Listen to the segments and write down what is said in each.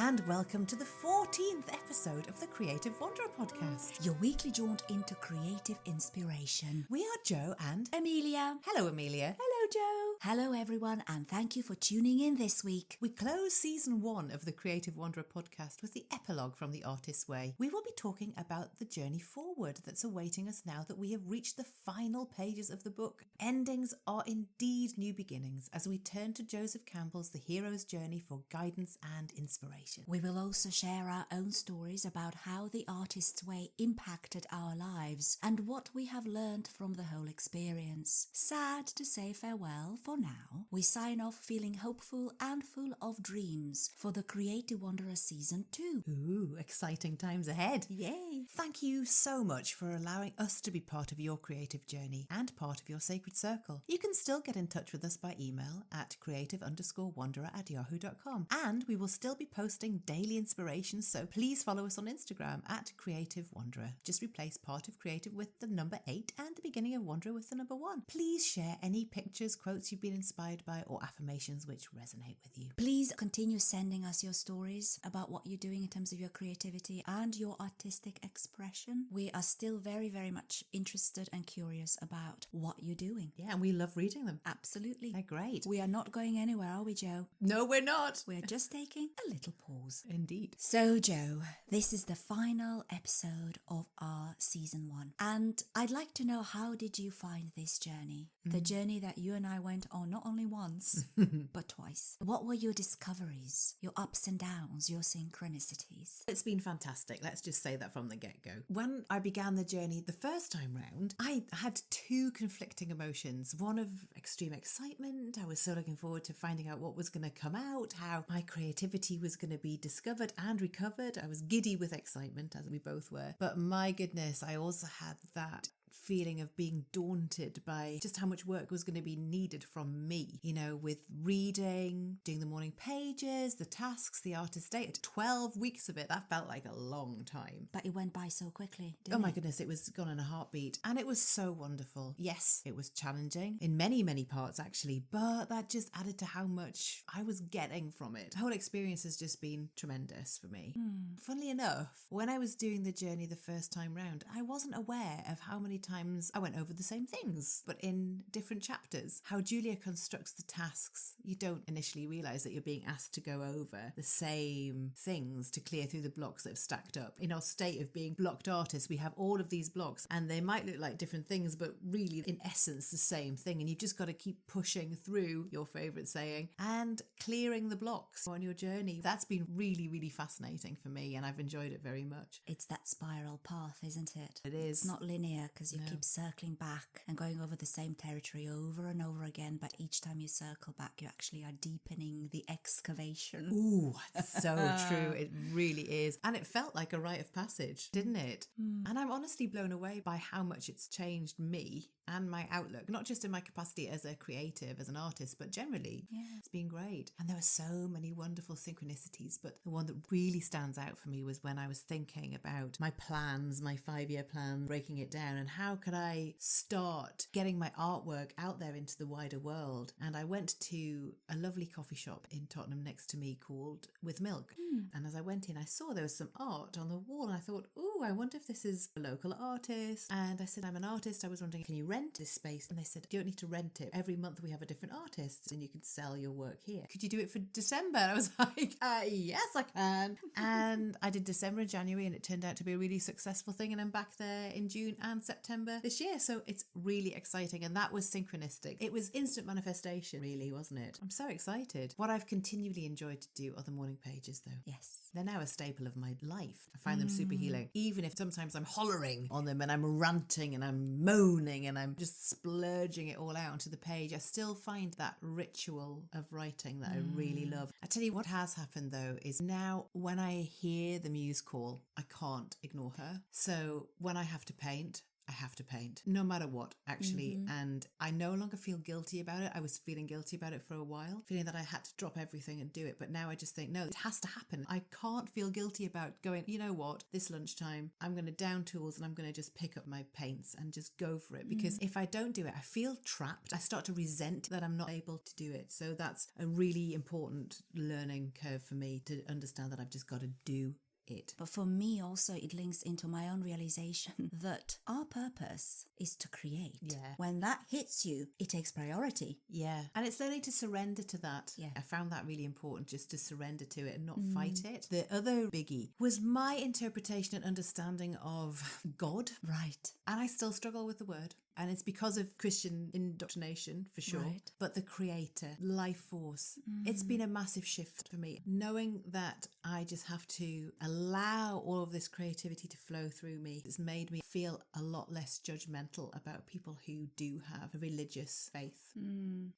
and welcome to the 14th episode of the Creative Wanderer podcast. Your weekly jaunt into creative inspiration. We are Jo and Emilija. Hello, Emilija. Hello, Jo. Hello, everyone, and thank you for tuning in this week. We close season 1 of the Creative Wanderer podcast with the epilogue from The Artist's Way. We will be talking about the journey forward that's awaiting us now that we have reached the final pages of the book. Endings are indeed new beginnings as we turn to Joseph Campbell's The Hero's Journey for guidance and inspiration. We will also share our own stories about how The Artist's Way impacted our lives and what we have learned from the whole experience. Sad to say farewell for now. We sign off feeling hopeful and full of dreams for the Creative Wanderer Season 2. Ooh, exciting times ahead. Yay! Thank you so much for allowing us to be part of your creative journey and part of your sacred circle. You can still get in touch with us by email at creative_wanderer@yahoo.com, and we will still be posting daily inspirations, so please follow us on Instagram at Creative Wanderer. Just replace part of creative with the number 8 and the beginning of Wanderer with the number 1. Please share any pictures, quotes you've been inspired by, or affirmations which resonate with you. Please continue sending us your stories about what you're doing in terms of your creativity and your artistic expression. We are still very, very much interested and curious about what you're doing. Yeah, and we love reading them. Absolutely. They're great. We are not going anywhere, are we, Jo? No, we're not. We're just taking a little pause. Indeed. So, Jo, this is the final episode of our season 1. And I'd like to know, how did you find this journey? The journey that you and I went on not only once, but twice. What were your discoveries, your ups and downs, your synchronicities? It's been fantastic. Let's just say that from the get-go. When I began the journey the first time round, I had 2 conflicting emotions. One of extreme excitement. I was so looking forward to finding out what was going to come out, how my creativity was going to be discovered and recovered. I was giddy with excitement, as we both were. But my goodness, I also had that feeling of being daunted by just how much work was going to be needed from me, you know, with reading, doing the morning pages, the tasks, the artist's day. 12 weeks of it, that felt like a long time. But it went by so quickly, didn't it? Oh my goodness, it was gone in a heartbeat. And it was so wonderful. Yes, it was challenging in many, many parts actually, but that just added to how much I was getting from it. The whole experience has just been tremendous for me. Funnily enough, when I was doing the journey the first time round, I wasn't aware of how many times I went over the same things, but in different chapters. How Julia constructs the tasks. You don't initially realise that you're being asked to go over the same things to clear through the blocks that have stacked up. In our state of being blocked artists, we have all of these blocks and they might look like different things, but really in essence the same thing. And you've just got to keep pushing through, your favourite saying, and clearing the blocks on your journey. That's been really, really fascinating for me and I've enjoyed it very much. It's that spiral path, isn't it? It is. It's not linear because you keep circling back and going over the same territory over and over again, but each time you circle back you actually are deepening the excavation. Ooh, that's so true. It really is. And it felt like a rite of passage, didn't it? And I'm honestly blown away by how much it's changed me and my outlook, not just in my capacity as a creative, as an artist, but generally. Yeah. It's been great. And there were so many wonderful synchronicities, but the one that really stands out for me was when I was thinking about my plans, my 5-year plan, breaking it down, and how could I start getting my artwork out there into the wider world. And I went to a lovely coffee shop in Tottenham next to me called With Milk. And as I went in, I saw there was some art on the wall and I thought, oh, I wonder if this is a local artist. And I said, I'm an artist. I was wondering, can you rent this space? And they said, you don't need to rent it. Every month we have a different artist and you can sell your work here. Could you do it for December? And I was like, yes, I can. And I did December and January and it turned out to be a really successful thing. And I'm back there in June and September this year. So it's really exciting. And that was synchronistic. It was instant manifestation, really, wasn't it? I'm so excited. What I've continually enjoyed to do are the morning pages, though. Yes. They're now a staple of my life. I find them super healing. Even if sometimes I'm hollering on them and I'm ranting and I'm moaning and I'm just splurging it all out onto the page, I still find that ritual of writing that I really love. I tell you what has happened though is now when I hear the muse call, I can't ignore her. So when I have to paint, I have to paint, no matter what, actually. And I no longer feel guilty about it. I was feeling guilty about it for a while, feeling that I had to drop everything and do it. But now I just think, no, it has to happen. I can't feel guilty about going, you know what, this lunchtime, I'm going to down tools and I'm going to just pick up my paints and just go for it. Because if I don't do it, I feel trapped. I start to resent that I'm not able to do it. So that's a really important learning curve for me, to understand that I've just got to do it. But for me also, it links into my own realization that our purpose is to create. Yeah. When that hits you, it takes priority. Yeah. And it's learning to surrender to that. Yeah. I found that really important, just to surrender to it and not fight it. The other biggie was my interpretation and understanding of God. Right. And I still struggle with the word. And it's because of Christian indoctrination, for sure. Right. But the creator, life force, it's been a massive shift for me. Knowing that I just have to allow all of this creativity to flow through me, it's made me feel a lot less judgmental about people who do have a religious faith.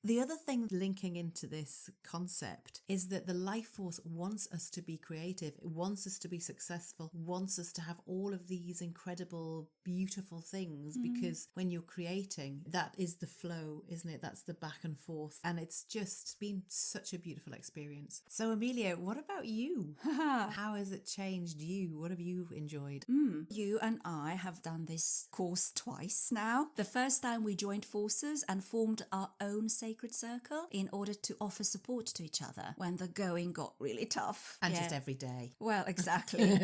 The other thing linking into this concept is that the life force wants us to be creative. It wants us to be successful, wants us to have all of these incredible, beautiful things, because when you're creating, that is the flow, isn't it? That's the back and forth. And it's just been such a beautiful experience. So Emilia, what about you? How has it changed you? What have you enjoyed? You and I have done this course twice now. The first time we joined forces and formed our own sacred circle in order to offer support to each other when the going got really tough. And just every day. Well, exactly.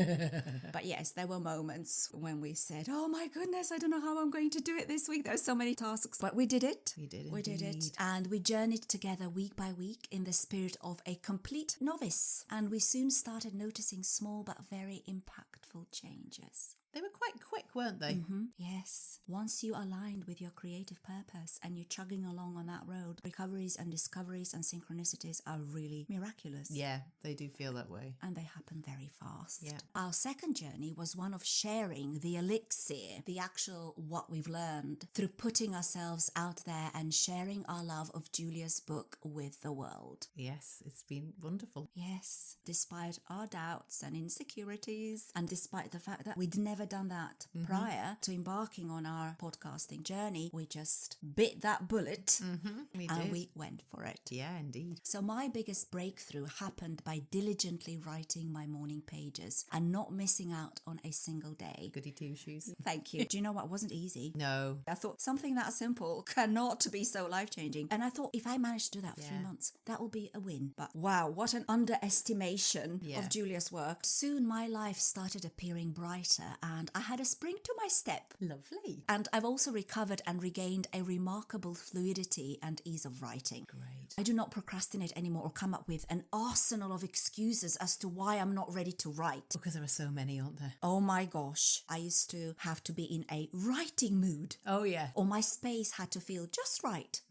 But yes, there were moments when we said, oh my goodness, I don't know how I'm going to do it this week. There's so many tasks. But we did it. We did We did it. indeed. And we journeyed together week by week in the spirit of a complete novice. And we soon started noticing small but very impactful changes. They were quite quick, weren't they? Yes. Once you aligned with your creative purpose and you're chugging along on that road, recoveries and discoveries and synchronicities are really miraculous. Yeah, they do feel that way. And they happen very fast. Yeah. Our second journey was one of sharing the elixir, the actual what we've learned, through putting ourselves out there and sharing our love of Julia's book with the world. Yes, it's been wonderful. Yes, despite our doubts and insecurities, and despite the fact that we'd never done that prior to embarking on our podcasting journey, we just bit that bullet and we went for it. Yeah, indeed. So my biggest breakthrough happened by diligently writing my morning pages and not missing out on a single day. Goody two shoes. Thank you. Do you know what? It wasn't easy. No. I thought something that simple cannot be so life-changing. And I thought if I managed to do that for 3 months, that will be a win. But wow, what an underestimation of Julia's work. Soon my life started appearing brighter and I had a spring to my step. Lovely. And I've also recovered and regained a remarkable fluidity and ease of writing. Great. I do not procrastinate anymore or come up with an arsenal of excuses as to why I'm not ready to write. Because there are so many, aren't there? Oh my gosh. I used to have to be in a writing mood. Oh, yeah. Or my space had to feel just right.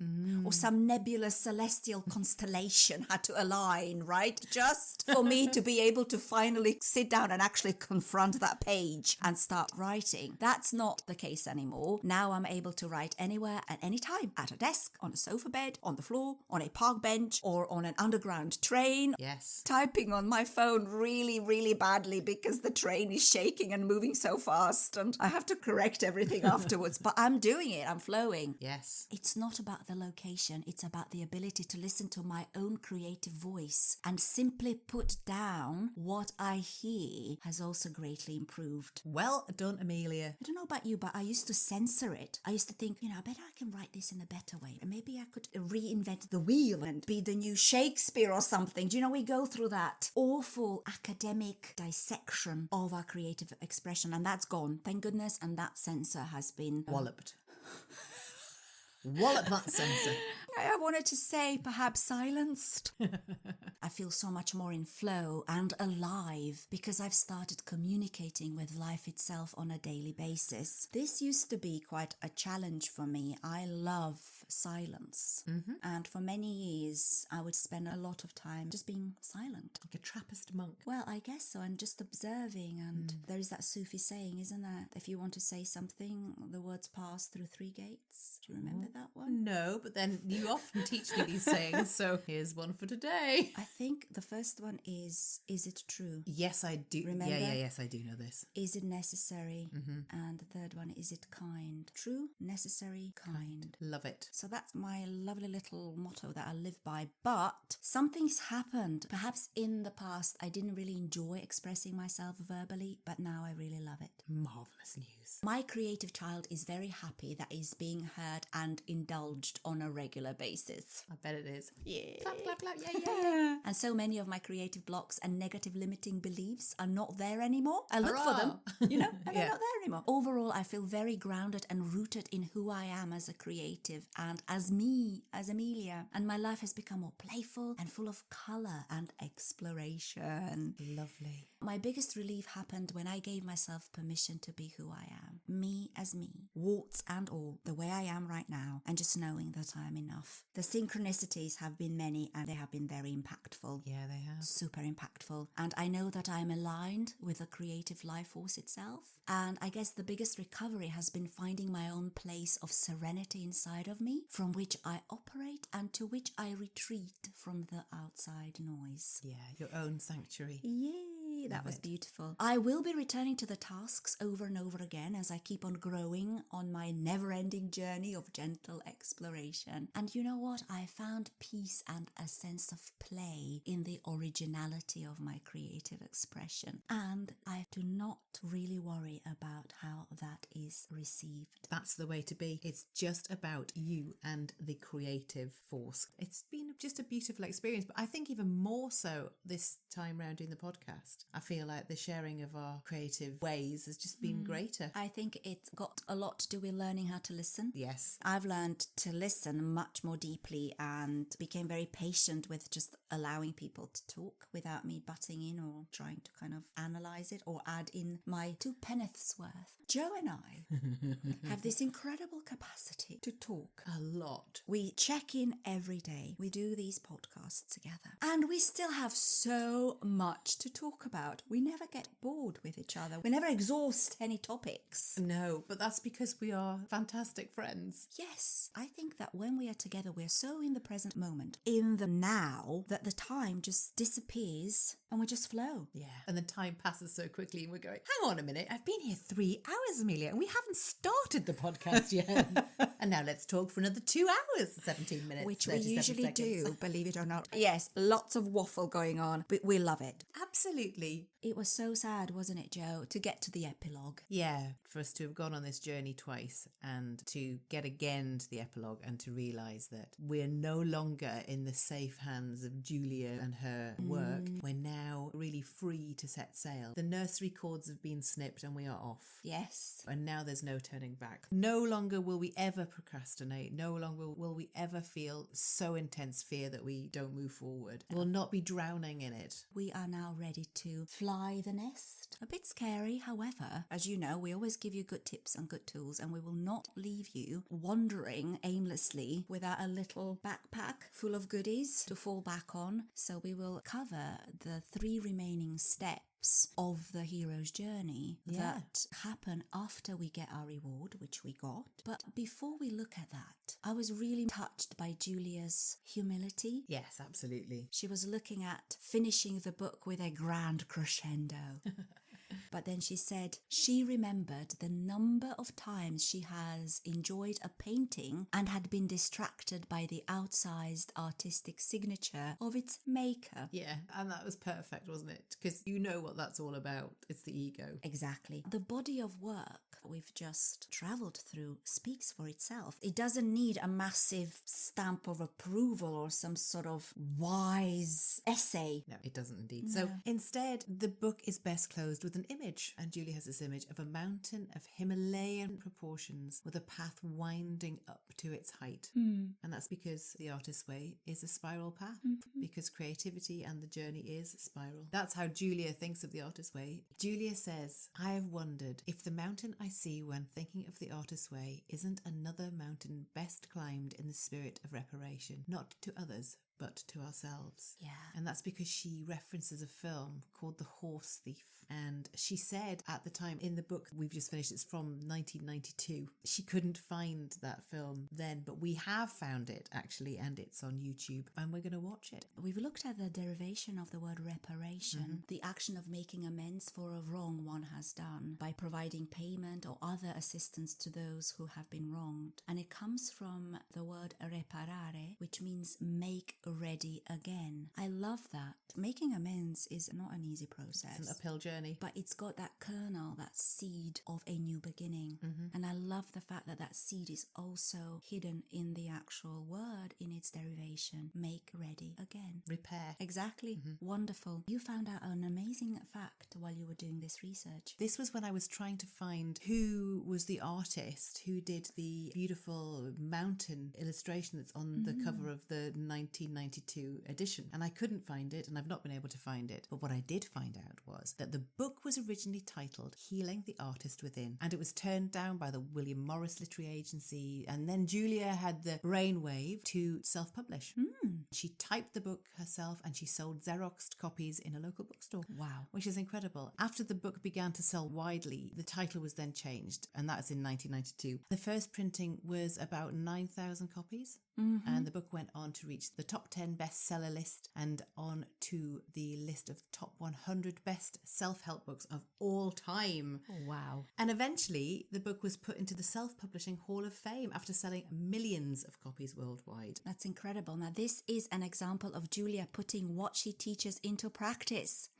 Or some nebulous celestial constellation had to align, right? Just for me to be able to finally sit down and actually confront that page and start writing. That's not the case anymore. Now I'm able to write anywhere at any time. At a desk, on a sofa bed, on the floor, on a park bench, or on an underground train. Yes. Typing on my phone really, really badly because the train is shaking and moving so fast and I have to correct everything afterwards. But I'm doing it. I'm flowing. Yes. It's not about the location. It's about the ability to listen to my own creative voice and simply put down what I hear has also greatly improved. Well done, Emilia. I don't know about you, but I used to censor it. I used to think, I bet I can write this in a better way. And maybe I could reinvent the wheel and be the new Shakespeare or something. Do you know, we go through that awful academic dissection of our creative expression, and that's gone, thank goodness, and that censor has been Walloped. Wallop that censor. I wanted to say perhaps silenced. I feel so much more in flow and alive because I've started communicating with life itself on a daily basis. This used to be quite a challenge for me. I love silence. And for many years, I would spend a lot of time just being silent. Like a Trappist monk. Well, I guess so, and just observing. And there is that Sufi saying, isn't there? If you want to say something, the words pass through 3 gates. Do you remember that? that one? No, but then you often teach me these sayings, so here's one for today. I think the first one is it true? Yes, I do. Remember? Yes, I do know this. Is it necessary? Mm-hmm. And the third one, is it kind? True, necessary, kind. Love it. So that's my lovely little motto that I live by. But something's happened. Perhaps in the past I didn't really enjoy expressing myself verbally, but now I really love it. Marvellous news. My creative child is very happy that he's being heard and indulged on a regular basis. I bet it is. Yeah. Clap, clap, clap. Yeah. And so many of my creative blocks and negative limiting beliefs are not there anymore. I look for them, and they're not there anymore. Overall, I feel very grounded and rooted in who I am as a creative and as me, as Emilija. And my life has become more playful and full of colour and exploration. Lovely. My biggest relief happened when I gave myself permission to be who I am. Me as me, warts and all, the way I am right now, and just knowing that I am enough. The synchronicities have been many and they have been very impactful. Yeah, they have. Super impactful. And I know that I'm aligned with the creative life force itself. And I guess the biggest recovery has been finding my own place of serenity inside of me, from which I operate and to which I retreat from the outside noise. Yeah, your own sanctuary. Yay, that was beautiful. I will be returning to the tasks over and over again as I keep on growing on my never-ending journey of gentle exploration. And you know what? I found peace and a sense of play in the originality of my creative expression. And I do not really worry about how that is received. That's the way to be. It's just about you and the creative force. It's been just a beautiful experience, but I think even more so this time round doing the podcast. I feel like the sharing of our creative ways has just been greater. I think it's got a lot to do with learning how to listen. Yes. I've learned to listen much more deeply and became very patient with just allowing people to talk without me butting in or trying to kind of analyse it or add in my 2 penn'orths worth. Joe and I have this incredible capacity to talk. A lot. We check in every day. We do these podcasts together. And we still have so much to talk about. We never get bored with each other. We never exhaust any topics. No, but that's because we are fantastic friends. Yes, I think that when we are together, we're so in the present moment, in the now, that the time just disappears and we just flow. Yeah. And the time passes so quickly and we're going, hang on a minute, I've been here 3 hours, Amelia, and we haven't started the podcast yet. And now let's talk for another 2 hours, 17 minutes. Which we usually do, believe it or not. Yes, lots of waffle going on, but we love it. Absolutely. It was so sad, wasn't it, Joe, to get to the epilogue? Yeah, for us to have gone on this journey twice and to get again to the epilogue and to realise that we're no longer in the safe hands of Julia and her work. We're now really free to set sail. The nursery cords have been snipped and we are off. Yes. And now there's no turning back. No longer will we ever procrastinate. No longer will we ever feel so intense fear that we don't move forward. We'll not be drowning in it. We are now ready to fly the nest. A bit scary, however. As you know, we always give you good tips and good tools, and we will not leave you wandering aimlessly without a little backpack full of goodies to fall back on. So we will cover the 3 remaining steps of the hero's journey that happen after we get our reward, which we got. But before we look at that, I was really touched by Julia's humility. Yes, absolutely. She was looking at finishing the book with a grand crescendo. But then she said she remembered the number of times she has enjoyed a painting and had been distracted by the outsized artistic signature of its maker. Yeah, and that was perfect, wasn't it? Because you know what that's all about. It's the ego. Exactly. The body of work we've just travelled through speaks for itself. It doesn't need a massive stamp of approval or some sort of wise essay. No, it doesn't indeed. So instead, the book is best closed with an image. And Julie has this image of a mountain of Himalayan proportions with a path winding up to its height. And that's because the artist's way is a spiral path, because creativity and the journey is a spiral. That's how Julia thinks of the artist's way. Julia says, I have wondered if the mountain I see when thinking of the artist's way isn't another mountain best climbed in the spirit of reparation, not to others, but to ourselves. Yeah. And that's because she references a film called The Horse Thief. And she said at the time in the book we've just finished, it's from 1992, she couldn't find that film then, but we have found it actually, and it's on YouTube, and we're going to watch it. We've looked at the derivation of the word reparation, the action of making amends for a wrong one has done by providing payment or other assistance to those who have been wronged. And it comes from the word reparare, which means make ready again. I love that. Making amends is not an easy process. It's an uphill journey. But it's got that kernel, that seed of a new beginning. And I love the fact that that seed is also hidden in the actual word in its derivation. Make ready again. Repair. Exactly. Wonderful. You found out an amazing fact while you were doing this research. This was when I was trying to find who was the artist who did the beautiful mountain illustration that's on the cover of the 1992 edition. And I couldn't find it, and I've not been able to find it. But what I did find out was that the book was originally titled Healing the Artist Within, and it was turned down by the William Morris Literary Agency, and then Julia had the brainwave to self-publish. She typed the book herself, and she sold Xeroxed copies in a local bookstore. Wow. Which is incredible. After the book began to sell widely, the title was then changed, and that's in 1992. The first printing was about 9,000 copies. And the book went on to reach the top 10 bestseller list and on to the list of top 100 best self-help books of all time. Oh, wow. And eventually, the book was put into the Self-Publishing Hall of Fame after selling millions of copies worldwide. That's incredible. Now, this is an example of Julia putting what she teaches into practice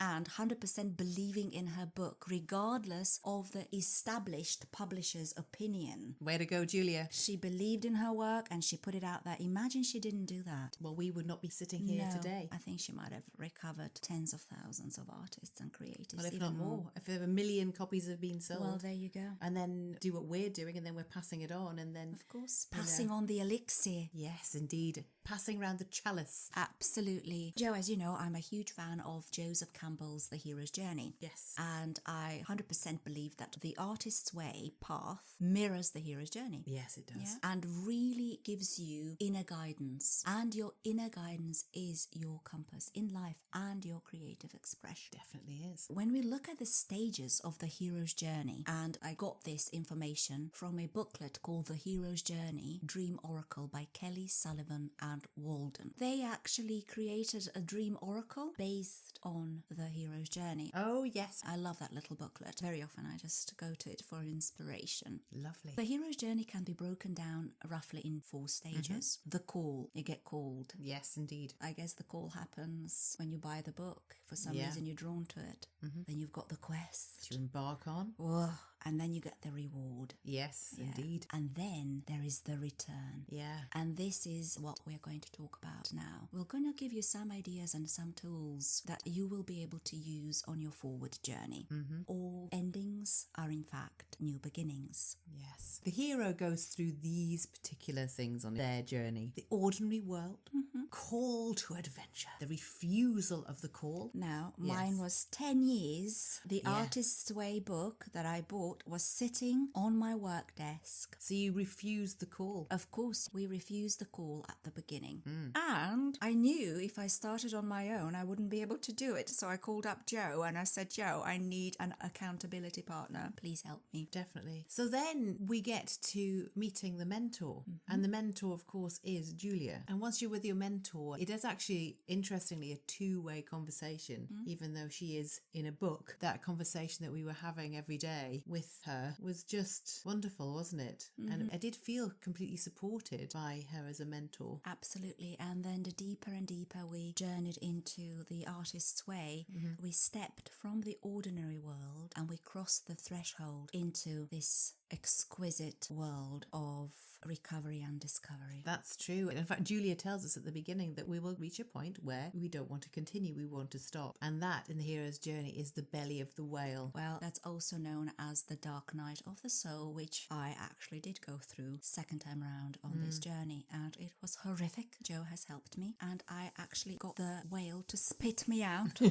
and 100% believing in her book, regardless of the established publisher's opinion. Way to go, Julia. She believed in her work and she put it out there. Imagine she didn't do that. Well, we would not be sitting here today. I think she might have recovered tens of thousands of artists and creatives. Well, if even not more. If 1 million copies have been sold. Well, there you go. And then do what we're doing, and then we're passing it on, and then... Of course. Passing on the elixir. Yes, indeed. Passing around the chalice. Absolutely. Jo, as you know, I'm a huge fan of Joseph Campbell's The Hero's Journey. Yes. And I 100% believe that the artist's way path mirrors the hero's journey. Yes, it does. Yeah? And really gives you inner guidance. And your inner guidance is your compass in life and your creative expression. Definitely is. When we look at the stages of the hero's journey, and I got this information from a booklet called The Hero's Journey, Dream Oracle by Kelly Sullivan and Walden. They actually created a dream oracle based on the hero's journey. Oh, yes. I love that little booklet. Very often I just go to it for inspiration. Lovely. The hero's journey can be broken down roughly in 4 stages. The call. You get called. Yes, indeed. I guess the call happens when you buy the book. For some reason you're drawn to it. Then you've got the quest. To embark on. Whoa. And then you get the reward. Yes, indeed. And then there is the return. Yeah. And this is what we're going to talk about now. We're going to give you some ideas and some tools that you will be able to use on your forward journey. All endings are in fact new beginnings. Yes. The hero goes through these particular things on their journey. The ordinary world, call to adventure, the refusal of the call. Now, mine was 10 years. The Artist's Way book that I bought was sitting on my work desk. So you refused the call. Of course, we refused the call at the beginning. And I knew if I started on my own, I wouldn't be able to do it. So I called up Jo and I said, Jo, I need an accountability partner. Please help me. Definitely. So then we get to meeting the mentor. And the mentor, of course, is Julia. And once you're with your mentor, it is actually, interestingly, a 2-way conversation. Even though she is in a book, that conversation that we were having every day with her was just wonderful, wasn't it? And I did feel completely supported by her as a mentor. Absolutely. And then the deeper and deeper we journeyed into the Artist's Way, we stepped from the ordinary world and we crossed the threshold into this exquisite world of recovery and discovery. That's true. In fact, Julia tells us at the beginning that we will reach a point where we don't want to continue, we want to stop. And that, in the hero's journey, is the belly of the whale. Well, that's also known as the dark night of the soul, which I actually did go through second time round on this journey, and it was horrific. Jo has helped me, and I actually got the whale to spit me out.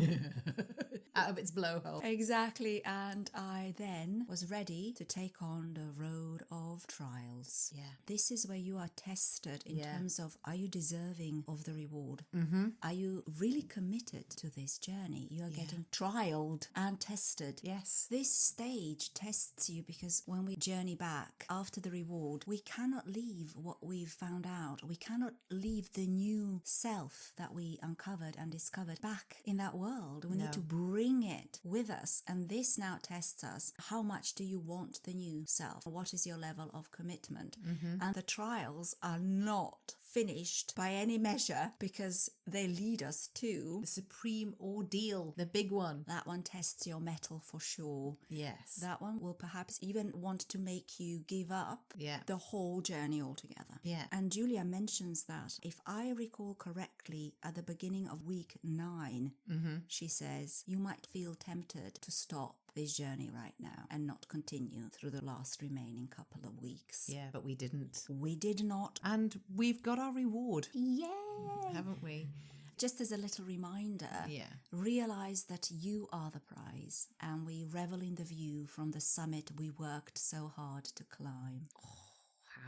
Out of its blowhole. Exactly, and I then was ready to take on the road of trials. Yeah. This is where you are tested in terms of, are you deserving of the reward? Are you really committed to this journey? You are getting trialed and tested. Yes. This stage tests you because when we journey back after the reward, we cannot leave what we've found out. We cannot leave the new self that we uncovered and discovered back in that world. We need to bring it with us. And this now tests us. How much do you want the new self? What is your level of commitment? And the trials are not finished by any measure because they lead us to the supreme ordeal, the big one. That one tests your mettle for sure. Yes. That one will perhaps even want to make you give up the whole journey altogether. Yeah. And Julia mentions that, if I recall correctly, at the beginning of week 9, she says, you might feel tempted to stop this journey right now and not continue through the last remaining couple of weeks. Yeah, but we didn't. We did not. And we've got our reward. Yay! Haven't we? Just as a little reminder, realize that you are the prize, and we revel in the view from the summit we worked so hard to climb.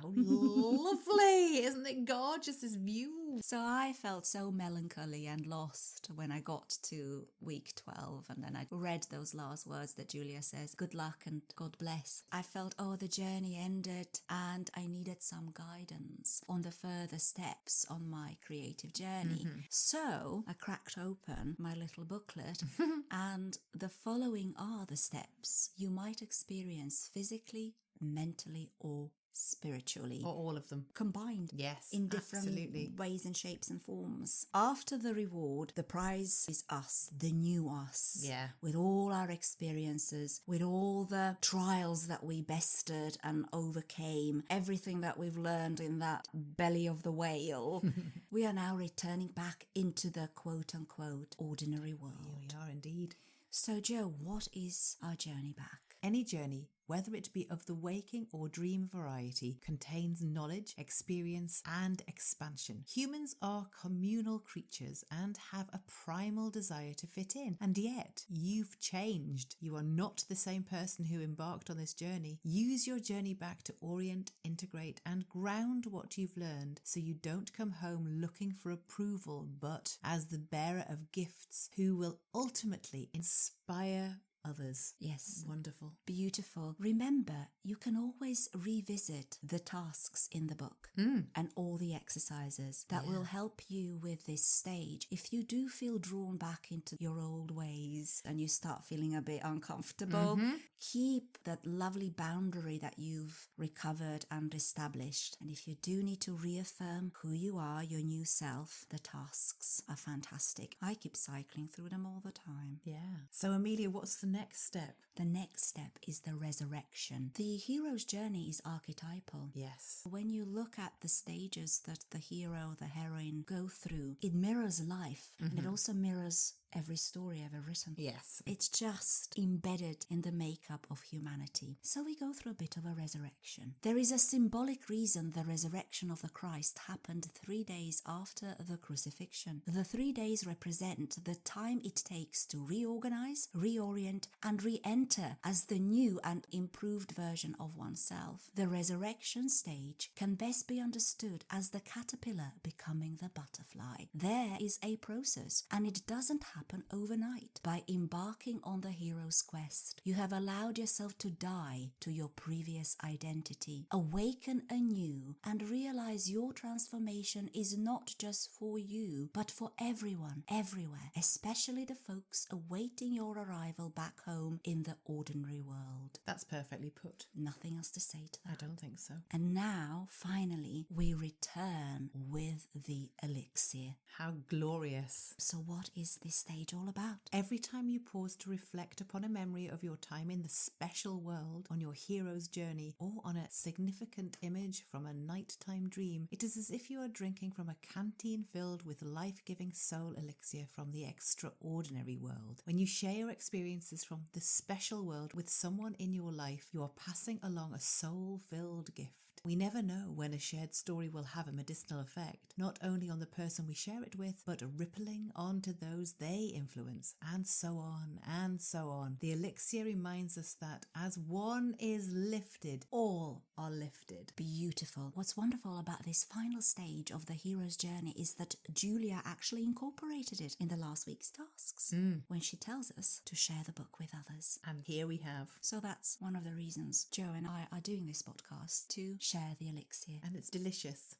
How lovely! Isn't it gorgeous, this view? So I felt so melancholy and lost when I got to week 12, and then I read those last words that Julia says, good luck and God bless. I felt, the journey ended, and I needed some guidance on the further steps on my creative journey. So I cracked open my little booklet, and the following are the steps you might experience physically, mentally, or spiritually. Or all of them. Combined. Yes, in different ways and shapes and forms. After the reward, the prize is us, the new us. Yeah. With all our experiences, with all the trials that we bested and overcame, everything that we've learned in that belly of the whale, we are now returning back into the quote-unquote ordinary world. We are indeed. So, Jo, what is our journey back? Any journey, whether it be of the waking or dream variety, contains knowledge, experience, and expansion. Humans are communal creatures and have a primal desire to fit in. And yet, you've changed. You are not the same person who embarked on this journey. Use your journey back to orient, integrate, and ground what you've learned so you don't come home looking for approval, but as the bearer of gifts who will ultimately inspire others. Yes. Wonderful. Beautiful. Remember, you can always revisit the tasks in the book and all the exercises that will help you with this stage. If you do feel drawn back into your old ways and you start feeling a bit uncomfortable, keep that lovely boundary that you've recovered and established. And if you do need to reaffirm who you are, your new self, the tasks are fantastic. I keep cycling through them all the time. Yeah. So, Amelia, what's the next step? The next step is the resurrection. The hero's journey is archetypal. Yes. When you look at the stages that the hero, the heroine go through, it mirrors life, and it also mirrors every story ever written. Yes. It's just embedded in the makeup of humanity. So we go through a bit of a resurrection. There is a symbolic reason the resurrection of the Christ happened 3 days after the crucifixion. The 3 days represent the time it takes to reorganize, reorient, and re-enter as the new and improved version of oneself. The resurrection stage can best be understood as the caterpillar becoming the butterfly. There is a process, and it doesn't happen overnight. By embarking on the hero's quest, you have allowed yourself to die to your previous identity, awaken anew, and realize your transformation is not just for you, but for everyone, everywhere, especially the folks awaiting your arrival back home in the ordinary world. That's perfectly put. Nothing else to say to that. I don't think so. And now, finally, we return with the elixir. How glorious. So what is this stage all about? Every time you pause to reflect upon a memory of your time in the special world, on your hero's journey, or on a significant image from a nighttime dream, it is as if you are drinking from a canteen filled with life-giving soul elixir from the extraordinary world. When you share your experiences from the special world with someone in your life, you are passing along a soul-filled gift. We never know when a shared story will have a medicinal effect, not only on the person we share it with, but rippling on to those they influence, and so on, and so on. The elixir reminds us that as one is lifted, all are lifted. Beautiful. What's wonderful about this final stage of the hero's journey is that Julia actually incorporated it in the last week's tasks when she tells us to share the book with others. And here we have. So that's one of the reasons Joe and I are doing this podcast, to share the elixir. And it's delicious.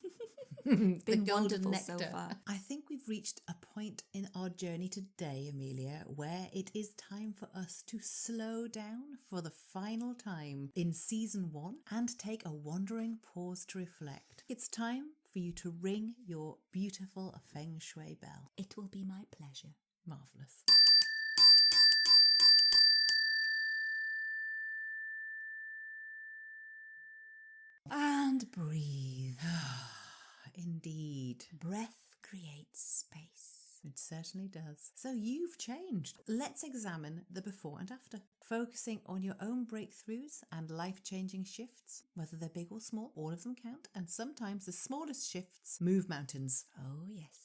It's been the golden wonderful nectar. so far. I think we've reached a point in our journey today, Amelia, where it is time for us to slow down for the final time in season 1 and take a wandering pause to reflect. It's time for you to ring your beautiful feng shui bell. It will be my pleasure. Marvellous. And breathe. Indeed. Breath creates space. It certainly does. So you've changed. Let's examine the before and after, focusing on your own breakthroughs and life-changing shifts, whether they're big or small, all of them count, and sometimes the smallest shifts move mountains. Oh, yes.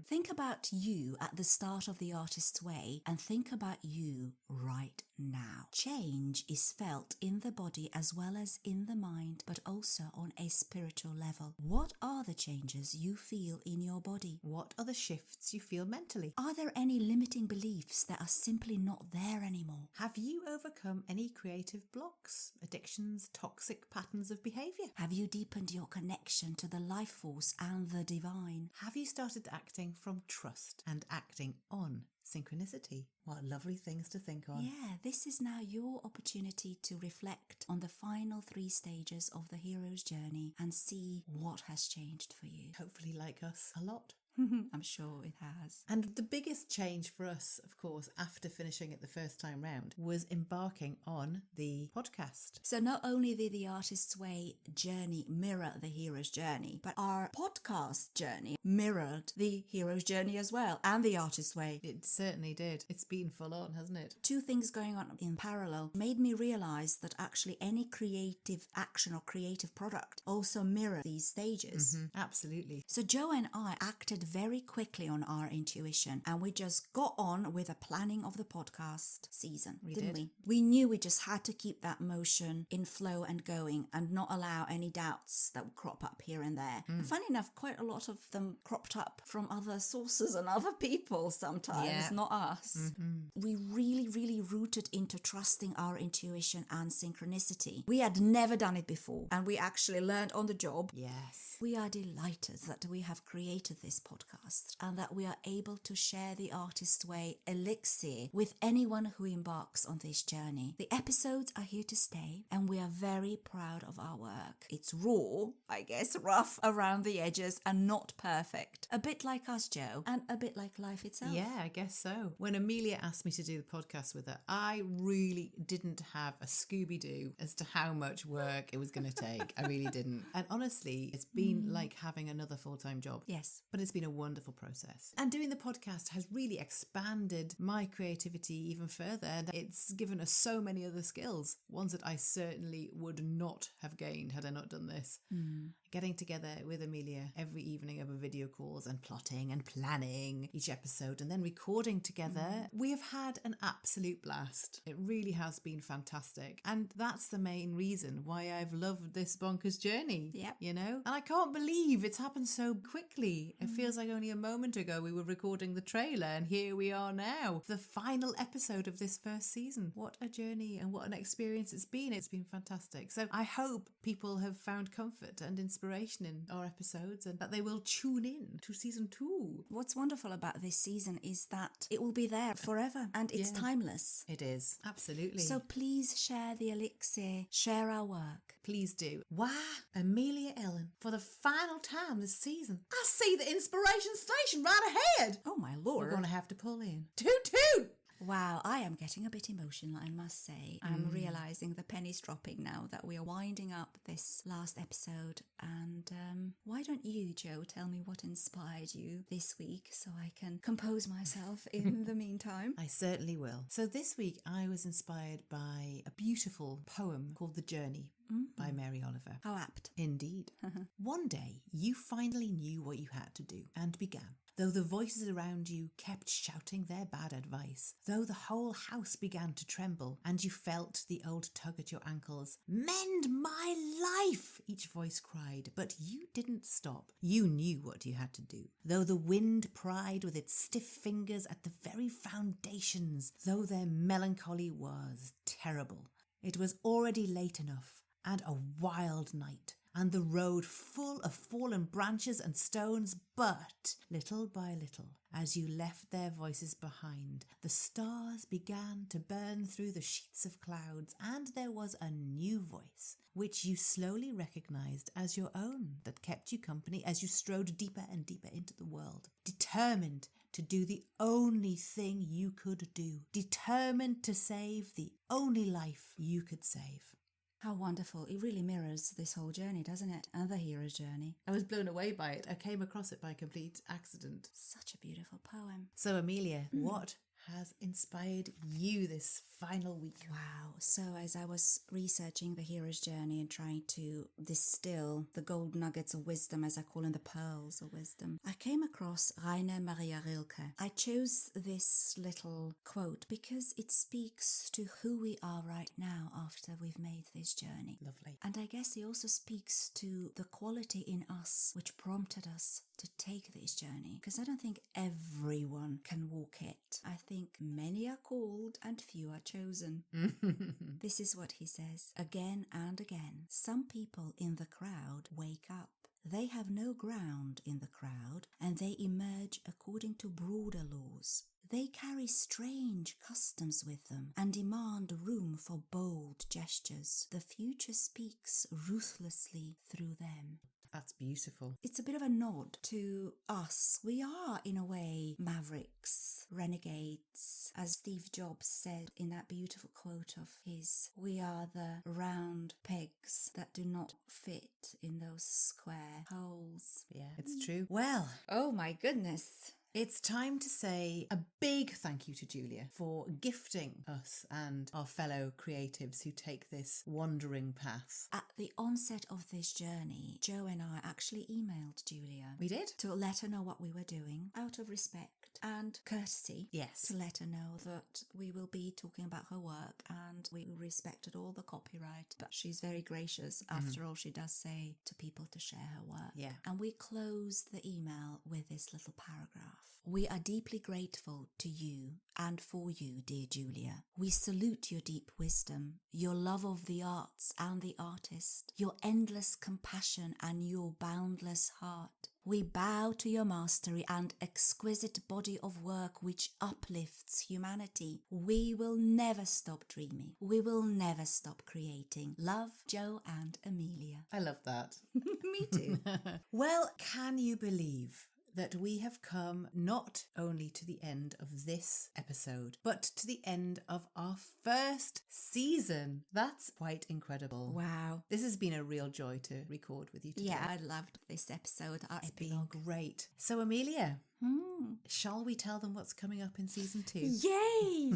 Think about you at the start of the artist's way and think about you right now. Change is felt in the body as well as in the mind, but also on a spiritual level. What are the changes you feel in your body? What are the shifts you feel mentally? Are there any limiting beliefs that are simply not there anymore? Have you overcome any creative blocks, addictions, toxic patterns of behaviour? Have you deepened your connection to the life force and the divine? Have you started acting from trust and acting on synchronicity? What lovely things to think on. Yeah, this is now your opportunity to reflect on the final 3 stages of the hero's journey and see what has changed for you. Hopefully like us a lot. I'm sure it has. And the biggest change for us, of course, after finishing it the first time round, was embarking on the podcast. So not only did the Artist's Way journey mirror the hero's journey, but our podcast journey mirrored the hero's journey as well, and the Artist's Way. It certainly did. It's been full on, hasn't it? 2 things going on in parallel made me realise that actually any creative action or creative product also mirror these stages. Absolutely. So Joe and I acted very quickly on our intuition, and we just got on with the planning of the podcast season, didn't we? We knew we just had to keep that motion in flow and going and not allow any doubts that would crop up here and there. And funny enough, quite a lot of them cropped up from other sources and other people sometimes, not us. We really rooted into trusting our intuition and synchronicity. We had never done it before, and we actually learned on the job. Yes. We are delighted that we have created this podcast and that we are able to share the Artist's Way elixir with anyone who embarks on this journey. The episodes are here to stay, and we are very proud of our work. It's raw, I guess, rough around the edges and not perfect. A bit like us, Joe, and a bit like life itself. Yeah, I guess so. When Amelia asked me to do the podcast with her, I really didn't have a Scooby-Doo as to how much work it was going to take. I really didn't. And honestly, it's been like having another full-time job. Yes. But it's been a wonderful process. And doing the podcast has really expanded my creativity even further. And it's given us so many other skills, ones that I certainly would not have gained had I not done this. Getting together with Amelia every evening over video calls and plotting and planning each episode and then recording together. We have had an absolute blast. It really has been fantastic. And that's the main reason why I've loved this bonkers journey. Yep. You know? And I can't believe it's happened so quickly. It feels like only a moment ago we were recording the trailer and here we are now. The final episode of this first season. What a journey and what an experience it's been. It's been fantastic. So I hope people have found comfort and inspiration in our episodes and that they will tune in to season 2. What's wonderful about this season is that it will be there forever and it's timeless. It is. Absolutely. So please share the elixir, share our work. Please do. Wow, Amelia Ellen, for the final time this season, I see the inspiration station right ahead. Oh my We're lord. going to have to pull in. Toot toot! Wow, I am getting a bit emotional, I must say. I'm realising the penny's dropping now that we are winding up this last episode. And why don't you, Joe, tell me what inspired you this week so I can compose myself in the meantime? I certainly will. So this week I was inspired by a beautiful poem called The Journey by Mary Oliver. How apt. Indeed. One day you finally knew what you had to do and began. Though the voices around you kept shouting their bad advice, though the whole house began to tremble and you felt the old tug at your ankles, mend my each voice cried, but you didn't stop. You knew what you had to do. Though the wind pried with its stiff fingers at the very foundations, though their melancholy was terrible, it was already late enough, and a wild night, and the road full of fallen branches and stones, but little by little, as you left their voices behind, the stars began to burn through the sheets of clouds, and there was a new voice, which you slowly recognized as your own, that kept you company as you strode deeper and deeper into the world, determined to do the only thing you could do, determined to save the only life you could save. How wonderful. It really mirrors this whole journey, doesn't it? And the hero's journey. I was blown away by it. I came across it by complete accident. Such a beautiful poem. So, Amelia, what has inspired you this final week? Wow. So as I was researching the hero's journey and trying to distill the gold nuggets of wisdom, as I call them, the pearls of wisdom, I came across Rainer Maria Rilke. I chose this little quote because it speaks to who we are right now after we've made this journey. Lovely. And I guess it also speaks to the quality in us which prompted us to take this journey, because I don't think everyone can walk it. I think many are called and few are chosen. This is what he says again and again. Some people in the crowd wake up. They have no ground in the crowd, and they emerge according to broader laws. They carry strange customs with them and demand room for bold gestures. The future speaks ruthlessly through them. That's beautiful. It's a bit of a nod to us. We are, in a way, mavericks, renegades. As Steve Jobs said in that beautiful quote of his, we are the round pegs that do not fit in those square holes. Yeah, it's true. Well, oh my goodness. It's time to say a big thank you to Julia for gifting us and our fellow creatives who take this wandering path. At the onset of this journey, Joe and I actually emailed Julia. We did? To let her know what we were doing, out of respect and courtesy. Yes. To let her know that we will be talking about her work, and we respected all the copyright. But she's very gracious. After all, she does say to people to share her work. Yeah. And we closed the email with this little paragraph. We are deeply grateful to you and for you, dear Julia. We salute your deep wisdom, your love of the arts and the artist, your endless compassion and your boundless heart. We bow to your mastery and exquisite body of work which uplifts humanity. We will never stop dreaming. We will never stop creating. Love, Joe and Amelia. I love that. Me too. Well, can you believe that we have come not only to the end of this episode, but to the end of our first season? That's quite incredible. Wow. This has been a real joy to record with you today. Yeah, I loved this episode. It's been great. So, Amelia, shall we tell them what's coming up in season 2? Yay!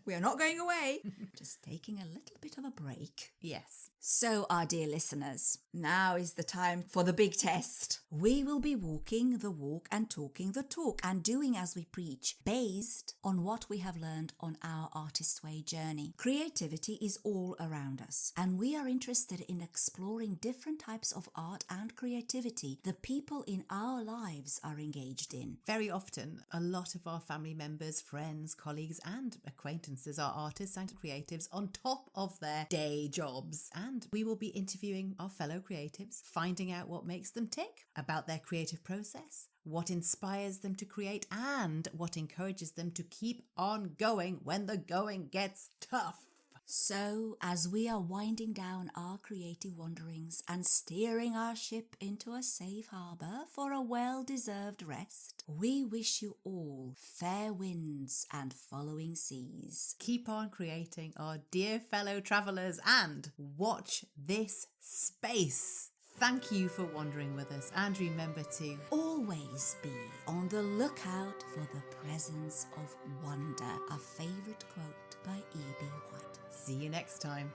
We are not going away. Just taking a little bit of a break. Yes. So, our dear listeners, now is the time for the big test. We will be walking the walk and talking the talk and doing as we preach, based on what we have learned on our Artist Way journey. Creativity is all around us, and we are interested in exploring different types of art and creativity the people in our lives are engaged in. Very often, a lot of our family members, friends, colleagues, and acquaintances are artists and creatives on top of their day jobs. And we will be interviewing our fellow creatives, finding out what makes them tick, about their creative process, what inspires them to create, and what encourages them to keep on going when the going gets tough. So, as we are winding down our creative wanderings and steering our ship into a safe harbour for a well-deserved rest, we wish you all fair winds and following seas. Keep on creating, our dear fellow travellers, and watch this space. Thank you for wandering with us, and remember to always be on the lookout for the presence of wonder, a favourite quote by E.B. White. see you next time.